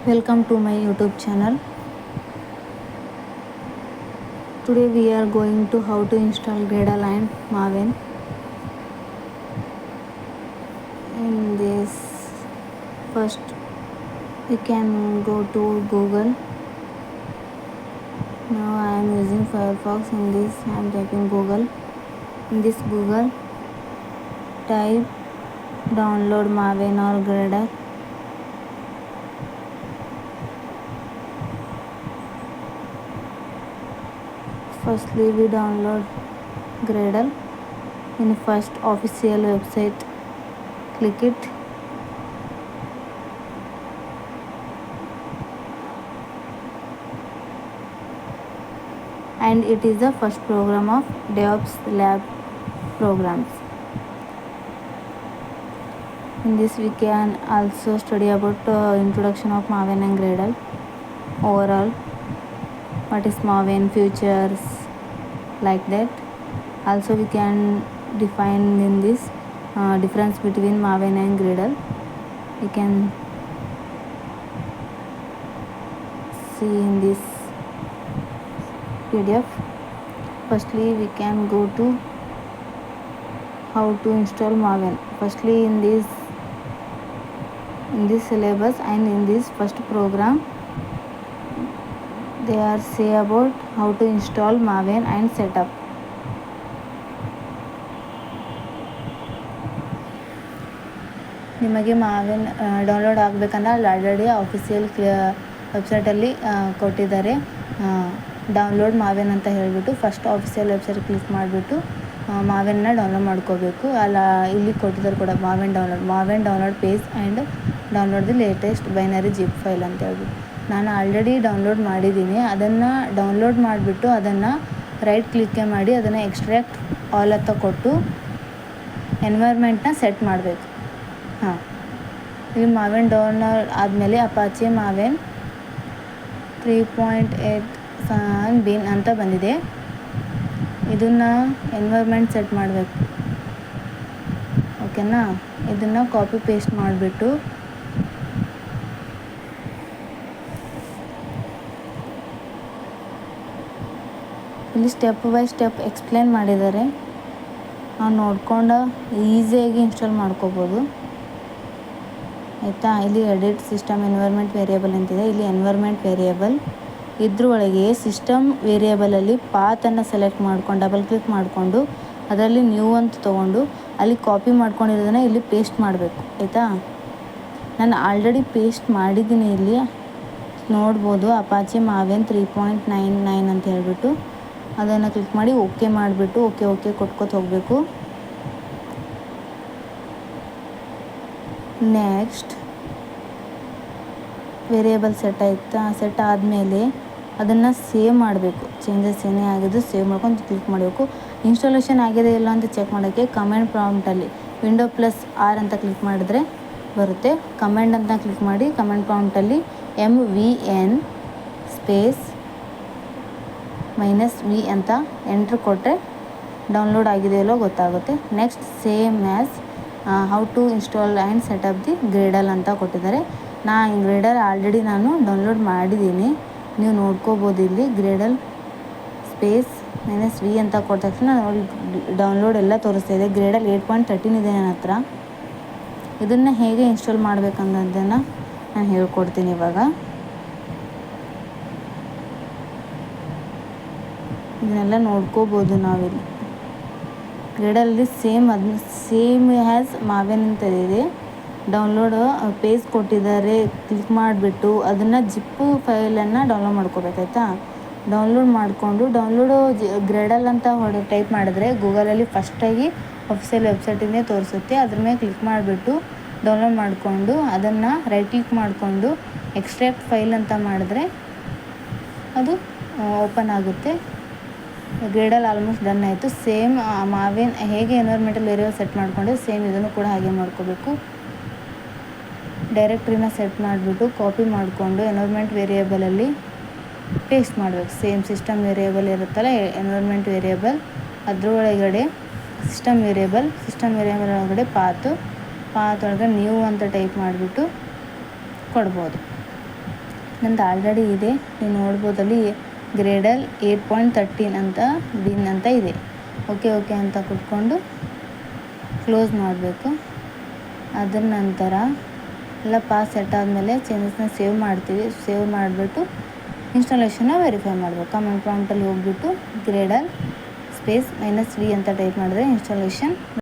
Welcome to my YouTube channel. Today we are going to how to install Gradle and Maven. In this, first you can go to Google. Now I am using Firefox. In this I am typing Google. In this Google, type download Maven or Gradle. Firstly we download Gradle in first official website. Click it. And it is the first program of DevOps Lab programs. In this we can also study about introduction of Maven and Gradle, overall what is Maven, features, like that. Also we can define in this difference between Maven and Gradle. We can see in this PDF. Firstly we can go to how to install Maven. Firstly in this syllabus and in this first program they are say about how to install Maven and setup. ನಿಮಗೆ ಮಾವೆನ್ download ಆಗಬೇಕಂದ್ರೆ ಅಲ್ಲಿ already official ವೆಬ್ಸೈಟಲ್ಲಿ ಕೊಟ್ಟಿದ್ದಾರೆ. Download ಮಾವೆನ್ ಅಂತ ಹೇಳಿಬಿಟ್ಟು first official website click ಮಾಡಿಬಿಟ್ಟು ಮಾವೆನ್ನ download ಮಾಡ್ಕೋಬೇಕು. ಅಲ್ಲ ಇಲ್ಲಿ ಕೊಟ್ಟಿದ್ದಾರೆ ಕೂಡ Maven download page and download the latest binary zip file ಅಂತ ಹೇಳ್ಬಿಟ್ಟು. ನಾನು ಆಲ್ರೆಡಿ ಡೌನ್ಲೋಡ್ ಮಾಡಿದ್ದೀನಿ. ಅದನ್ನು ಡೌನ್ಲೋಡ್ ಮಾಡಿಬಿಟ್ಟು ಅದನ್ನು ರೈಟ್ ಕ್ಲಿಕ್ಕೆ ಮಾಡಿ ಅದನ್ನು ಎಕ್ಸ್ಟ್ರಾಕ್ಟ್ ಆಲ್ ಅಂತ ಕೊಟ್ಟು ಎನ್ವೈರ್ಮೆಂಟ್ನ ಸೆಟ್ ಮಾಡಬೇಕು. ಇಲ್ಲಿ ಮಾವೆನ್ ಡೌನ್ಲೋಡ್ ಆದಮೇಲೆ ಅಪಾಚೆ ಮಾವೆನ್ 3.8 ಬಿನ್ ಅಂತ ಬಂದಿದೆ. ಇದನ್ನು ಎನ್ವೈರ್ಮೆಂಟ್ ಸೆಟ್ ಮಾಡಬೇಕು. ಓಕೆನಾ? ಇದನ್ನು ಕಾಪಿ ಪೇಸ್ಟ್ ಮಾಡಿಬಿಟ್ಟು ಇಲ್ಲಿ ಸ್ಟೆಪ್ ಬೈ ಸ್ಟೆಪ್ ಎಕ್ಸ್ಪ್ಲೇನ್ ಮಾಡಿದ್ದಾರೆ. ನಾವು ನೋಡ್ಕೊಂಡು ಈಸಿಯಾಗಿ ಇನ್ಸ್ಟಾಲ್ ಮಾಡ್ಕೋಬೋದು. ಆಯಿತಾ? ಇಲ್ಲಿ ಎಡಿಟ್ ಸಿಸ್ಟಮ್ ಎನ್ವೈರ್ಮೆಂಟ್ ವೇರಿಯೇಬಲ್ ಅಂತಿದೆ. ಇಲ್ಲಿ ಎನ್ವೈರ್ಮೆಂಟ್ ವೇರಿಯೇಬಲ್ ಇದ್ರೊಳಗೆ ಸಿಸ್ಟಮ್ ವೇರಿಯೇಬಲಲ್ಲಿ ಪಾತನ್ನು ಸೆಲೆಕ್ಟ್ ಮಾಡ್ಕೊಂಡು ಡಬಲ್ ಕ್ಲಿಕ್ ಮಾಡಿಕೊಂಡು ಅದರಲ್ಲಿ ನ್ಯೂ ಅಂತ ತೊಗೊಂಡು ಅಲ್ಲಿ ಕಾಪಿ ಮಾಡ್ಕೊಂಡಿರೋದನ್ನು ಇಲ್ಲಿ ಪೇಸ್ಟ್ ಮಾಡಬೇಕು. ಆಯಿತಾ? ನಾನು ಆಲ್ರೆಡಿ ಪೇಸ್ಟ್ ಮಾಡಿದ್ದೀನಿ. ಇಲ್ಲಿ ನೋಡ್ಬೋದು ಅಪಾಚೆ ಮಾವೆನ್ 3.99 ಅಂತ ಹೇಳ್ಬಿಟ್ಟು ಅದನ್ನು ಕ್ಲಿಕ್ ಮಾಡಿ ಓಕೆ ಮಾಡಿಬಿಟ್ಟು ಓಕೆ ಕೊಟ್ಕೊತ ಹೋಗಬೇಕು. ನೆಕ್ಸ್ಟ್ ವೇರಿಯೇಬಲ್ ಸೆಟ್ ಆಯಿತಾ? ಸೆಟ್ ಆದಮೇಲೆ ಅದನ್ನು ಸೇವ್ ಮಾಡಬೇಕು. ಚೇಂಜಸ್ ಏನೇ ಆಗಿದ್ದು ಸೇವ್ ಮಾಡ್ಕೊಂಡು ಕ್ಲಿಕ್ ಮಾಡಬೇಕು. ಇನ್ಸ್ಟಾಲೇಷನ್ ಆಗಿದೆ ಇಲ್ಲ ಅಂತ ಚೆಕ್ ಮಾಡೋಕ್ಕೆ ಕಮೆಂಟ್ ಪ್ರಾಂಪ್ಟಲ್ಲಿ Windows+R ಅಂತ ಕ್ಲಿಕ್ ಮಾಡಿದ್ರೆ ಬರುತ್ತೆ. ಕಮೆಂಟ್ ಅಂತ ಕ್ಲಿಕ್ ಮಾಡಿ ಕಮೆಂಟ್ ಪ್ರಾಂಪ್ಟಲ್ಲಿ MVN -V ಅಂತ ಎಂಟ್ರ್ ಕೊಟ್ಟರೆ ಡೌನ್ಲೋಡ್ ಆಗಿದೆಯಲ್ಲೋ ಗೊತ್ತಾಗುತ್ತೆ. Next same as how to install and set up the Gradle ಅಂತ ಕೊಟ್ಟಿದ್ದಾರೆ. ಗ್ರೇಡಲ್ ಆಲ್ರೆಡಿ ನಾನು ಡೌನ್ಲೋಡ್ ಮಾಡಿದ್ದೀನಿ. ನೀವು ನೋಡ್ಕೋಬೋದು. ಇಲ್ಲಿ ಗ್ರೇಡಲ್ -V ಅಂತ ಕೊಟ್ಟ ತಕ್ಷಣ ಡೌನ್ಲೋಡ್ ಎಲ್ಲ ತೋರಿಸ್ತಾ ಇದೆ. ಗ್ರೇಡಲ್ 8.13 ಇದೆ ನನ್ನ ಹತ್ರ. ಇದನ್ನು ಹೇಗೆ ಇನ್ಸ್ಟಾಲ್ ಮಾಡಬೇಕನ್ನೋದನ್ನು ನಾನು ಹೇಳ್ಕೊಡ್ತೀನಿ ಇವಾಗ. ಇದನ್ನೆಲ್ಲ ನೋಡ್ಕೋಬೋದು ನಾವಿಲ್ಲಿ. ಗ್ರೇಡಲ್ಲಿ ಸೇಮ್ ಹ್ಯಾಸ್ ಮಾವೆನ್ ಅಂತ ಇದೆ. ಡೌನ್ಲೋಡ್ ಪೇಜ್ ಕೊಟ್ಟಿದ್ದಾರೆ. ಕ್ಲಿಕ್ ಮಾಡಿಬಿಟ್ಟು ಅದನ್ನು ಜಿಪ್ಪು ಫೈಲನ್ನು ಡೌನ್ಲೋಡ್ ಮಾಡ್ಕೋಬೇಕಾಯ್ತಾ? ಡೌನ್ಲೋಡ್ ಮಾಡಿಕೊಂಡು ಗ್ರೇಡಲ್ ಅಂತ ಟೈಪ್ ಮಾಡಿದ್ರೆ ಗೂಗಲಲ್ಲಿ ಫಸ್ಟಾಗಿ ಅಫಿಷಿಯಲ್ ವೆಬ್ಸೈಟಿಂದೇ ತೋರಿಸುತ್ತೆ. ಅದ್ರ ಮೇಲೆ ಕ್ಲಿಕ್ ಮಾಡಿಬಿಟ್ಟು ಡೌನ್ಲೋಡ್ ಮಾಡಿಕೊಂಡು ಅದನ್ನು ರೈಟ್ ಕ್ಲಿಕ್ ಮಾಡಿಕೊಂಡು ಎಕ್ಸ್ಟ್ರಾಕ್ಟ್ ಫೈಲ್ ಅಂತ ಮಾಡಿದ್ರೆ ಅದು ಓಪನ್ ಆಗುತ್ತೆ. ಗ್ರೇಡಲ್ ಆಲ್ಮೋಸ್ಟ್ ಡನ್ ಆಯಿತು. ಸೇಮ್ ಮಾವೆನ್ ಹೇಗೆ ಎನ್ವೈರ್ಮೆಂಟಲ್ ವೇರಿಯೇಬಲ್ ಸೆಟ್ ಮಾಡಿಕೊಂಡೆ ಸೇಮ್ ಇದನ್ನು ಕೂಡ ಹಾಗೆ ಮಾಡ್ಕೋಬೇಕು. ಡೈರೆಕ್ಟ್ರಿನ ಸೆಟ್ ಮಾಡಿಬಿಟ್ಟು ಕಾಪಿ ಮಾಡಿಕೊಂಡು ಎನ್ವೈರ್ಮೆಂಟ್ ವೇರಿಯೇಬಲಲ್ಲಿ ಪೇಸ್ಟ್ ಮಾಡಬೇಕು. ಸೇಮ್ ಸಿಸ್ಟಮ್ ವೇರಿಯೇಬಲ್ ಇರುತ್ತಲ್ಲ ಎನ್ವೈರ್ಮೆಂಟ್ ವೇರಿಯೇಬಲ್ ಅದರೊಳಗಡೆ ಸಿಸ್ಟಮ್ ವೇರಿಯೇಬಲ್ ಒಳಗಡೆ ಪಾತ್ ಒಳಗಡೆ ನ್ಯೂ ಅಂತ ಟೈಪ್ ಮಾಡಿಬಿಟ್ಟು ಕೊಡ್ಬೋದು. ನಂದು ಆಲ್ರೆಡಿ ಇದೆ, ನೀವು ನೋಡ್ಬೋದಲ್ಲಿ ಗ್ರೇಡಲ್ 8.13 ಅಂತ ಬಿನ್ ಅಂತ ಇದೆ. ಓಕೆ ಅಂತ ಕೊಟ್ಕೊಂಡು ಕ್ಲೋಸ್ ಮಾಡಬೇಕು. ಅದರ ನಂತರ ಎಲ್ಲ ಪಾಸ್ ಸೆಟ್ ಆದಮೇಲೆ ಚೇಂಜಸ್ನ ಸೇವ್ ಮಾಡ್ತೀವಿ. ಸೇವ್ ಮಾಡಿಬಿಟ್ಟು ಇನ್ಸ್ಟಾಲೇಷನ್ನ ವೆರಿಫೈ ಮಾಡಬೇಕು. ಕಮೆಂಟ್ ಪ್ರಾಂಪ್ಟಲ್ಲಿ ಹೋಗ್ಬಿಟ್ಟು ಗ್ರೇಡಲ್ -v ಅಂತ ಟೈಪ್ ಮಾಡಿದ್ರೆ ಇನ್ಸ್ಟಾಲೇಷನ್